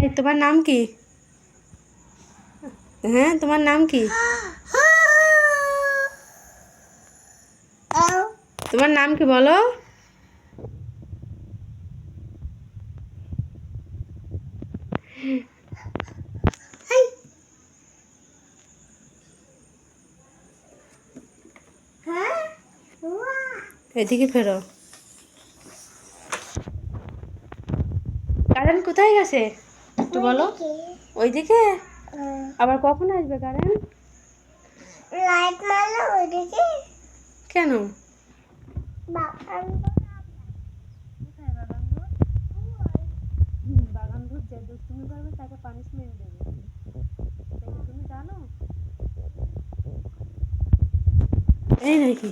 এই তোমার নাম কি? হ্যাঁ, তোমার নাম কি? তোমার নাম কি বলো? এদিকে ফেরো। কারেন্ট কোথায় গেছে একটু বলো। ওইদিকে? আবার কখন আসবে কারেন্ট? লাইট মারলো ওইদিকে। কেন? বাগান কোথায় বাগান ঘর? বাগান ঘর যে দুষ্টুমি করবে তাকে পানিশমেন্ট দেবে, এটা কি তুমি জানো? এই নাকি